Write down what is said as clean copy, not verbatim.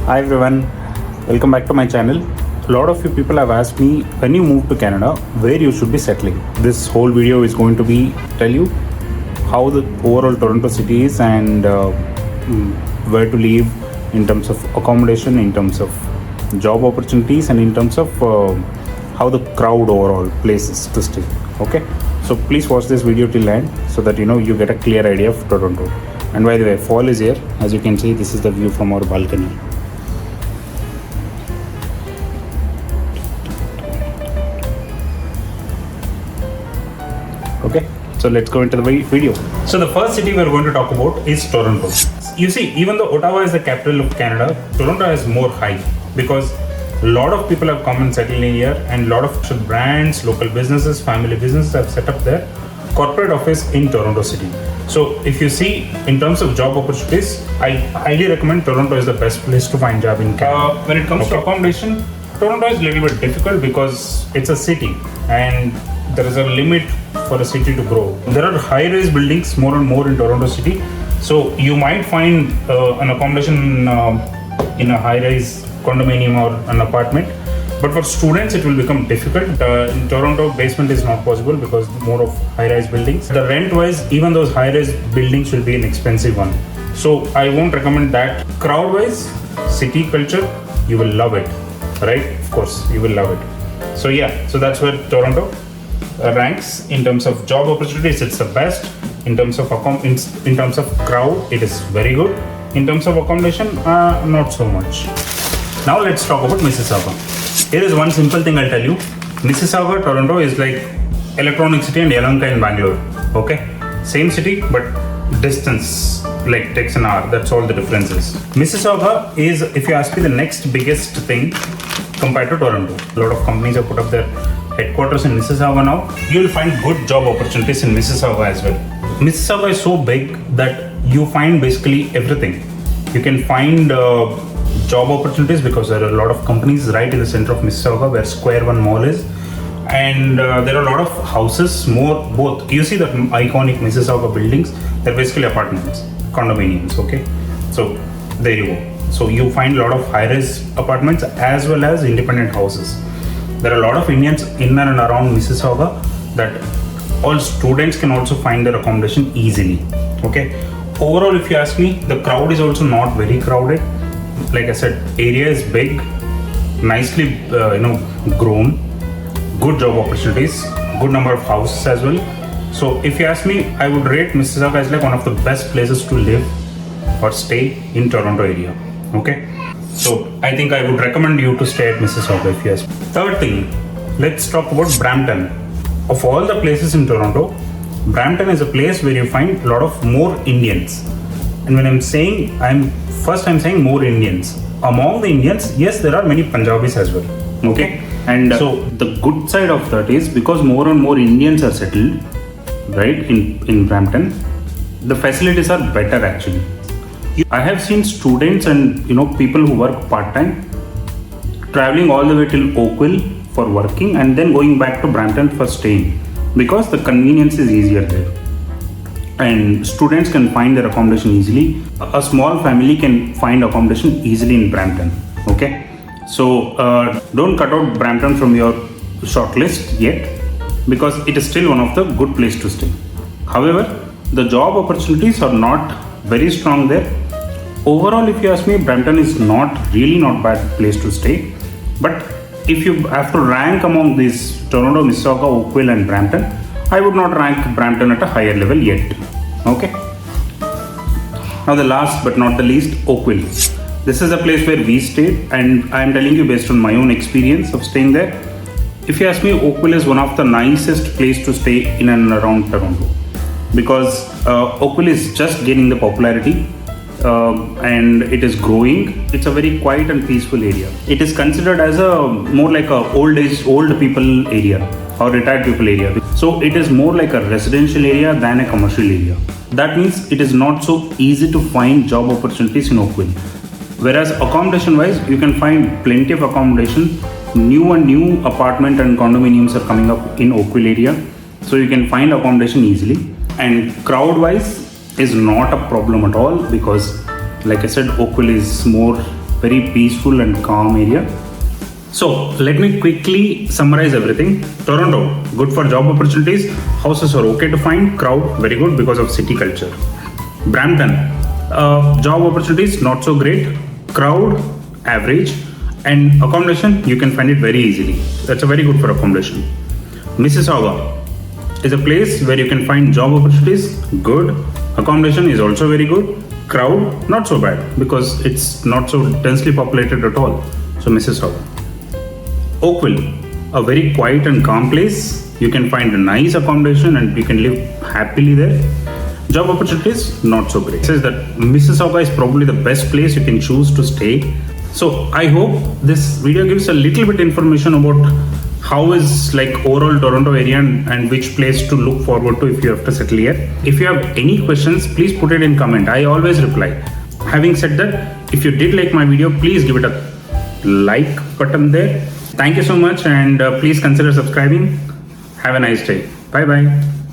Hi everyone, welcome back to my channel. A lot of you people have asked me when you move to Canada where you should be settling. This whole video is going to be tell you how the overall Toronto city is and where to live in terms of accommodation, in terms of job opportunities, and in terms of how the crowd overall places to stay. Okay, so please watch this video till end so that you get a clear idea of Toronto. And by the way, fall is here. As you can see, this is the view from our balcony. Okay, so let's go into the video. So the first city we're going to talk about is Toronto. You see, even though Ottawa is the capital of Canada, Toronto has more hype because a lot of people have come and settled in here, and a lot of brands, local businesses, family businesses have set up their corporate office in Toronto city. So if you see in terms of job opportunities, I highly recommend Toronto is the best place to find job in Canada. When it comes to accommodation, Toronto is a little bit difficult because it's a city and there is a limit for a city to grow. There are high-rise buildings more and more in Toronto city. So you might find an accommodation in a high-rise condominium or an apartment. But for students, it will become difficult. In Toronto, basement is not possible because more of high-rise buildings. The rent-wise, even those high-rise buildings will be an expensive one. So I won't recommend that. Crowd-wise, city culture, you will love it, right? Of course, you will love it. So yeah, so that's where Toronto ranks in terms of job opportunities. It's the best. In terms of in terms of crowd, it is very good. In terms of accommodation, not so much. Now let's talk about Mississauga. Here is one simple thing I'll tell you. Mississauga, Toronto is like Electronic City and Yelahanka in Bangalore. Okay, same city but distance like takes an hour. That's all the difference is. Mississauga is, if you ask me, the next biggest thing compared to Toronto. A lot of companies have put up their headquarters in Mississauga now. You'll find good job opportunities in Mississauga as well. Mississauga is so big that you find basically everything. You can find job opportunities because there are a lot of companies right in the center of Mississauga where Square One Mall is, and there are a lot of houses, both. You see the iconic Mississauga buildings, they're basically apartments, condominiums. Okay, so there you go. So you find a lot of high-rise apartments as well as independent houses. There are a lot of Indians in and around Mississauga that all students can also find their accommodation easily. Okay, overall, if you ask me, the crowd is also not very crowded. Like I said, area is big, nicely grown, good job opportunities, good number of houses as well. So if you ask me, I would rate Mississauga as like one of the best places to live or stay in Toronto area. Okay, so I think I would recommend you to stay at Mississauga if you ask me. Third thing, let's talk about Brampton. Of all the places in Toronto, Brampton is a place where you find a lot of more Indians. And when I'm saying more Indians. Among the Indians, yes, there are many Punjabis as well. Okay, and so the good side of that is because more and more Indians are settled, right, in Brampton, the facilities are better actually. I have seen students and people who work part-time traveling all the way till Oakville for working and then going back to Brampton for staying because the convenience is easier there. And students can find their accommodation easily. A small family can find accommodation easily in Brampton. Okay, so don't cut out Brampton from your shortlist yet because it is still one of the good place to stay. However, the job opportunities are not very strong there. Overall, if you ask me, Brampton is not bad place to stay. But if you have to rank among these Toronto, Mississauga, Oakville and Brampton, I would not rank Brampton at a higher level yet. Okay. Now the last but not the least, Oakville. This is a place where we stayed and I am telling you based on my own experience of staying there. If you ask me, Oakville is one of the nicest place to stay in and around Toronto because Oakville is just gaining the popularity and it is growing. It's a very quiet and peaceful area. It is considered as a more like a old people area or retired people area. So it is more like a residential area than a commercial area. That means it is not so easy to find job opportunities in Oakville. Whereas accommodation wise, you can find plenty of accommodation. New apartment and condominiums are coming up in Oakville area. So you can find accommodation easily. And crowd wise is not a problem at all because like I said, Oakville is more very peaceful and calm area. So let me quickly summarize everything. Toronto, good for job opportunities. Houses are okay to find. Crowd, very good because of city culture. Brampton, job opportunities not so great. Crowd, average. And accommodation, you can find it very easily. That's a very good for accommodation. Mississauga is a place where you can find job opportunities, good. Accommodation is also very good. Crowd, not so bad because it's not so densely populated at all. So Mississauga. Oakville, a very quiet and calm place. You can find a nice accommodation and you can live happily there. Job opportunities, not so great. It says that Mississauga is probably the best place you can choose to stay. So I hope this video gives a little bit information about how is like overall Toronto area and which place to look forward to if you have to settle here. If you have any questions, please put it in comment. I always reply. Having said that, if you did like my video, please give it a like button there. Thank you so much and please consider subscribing. Have a nice day. Bye bye.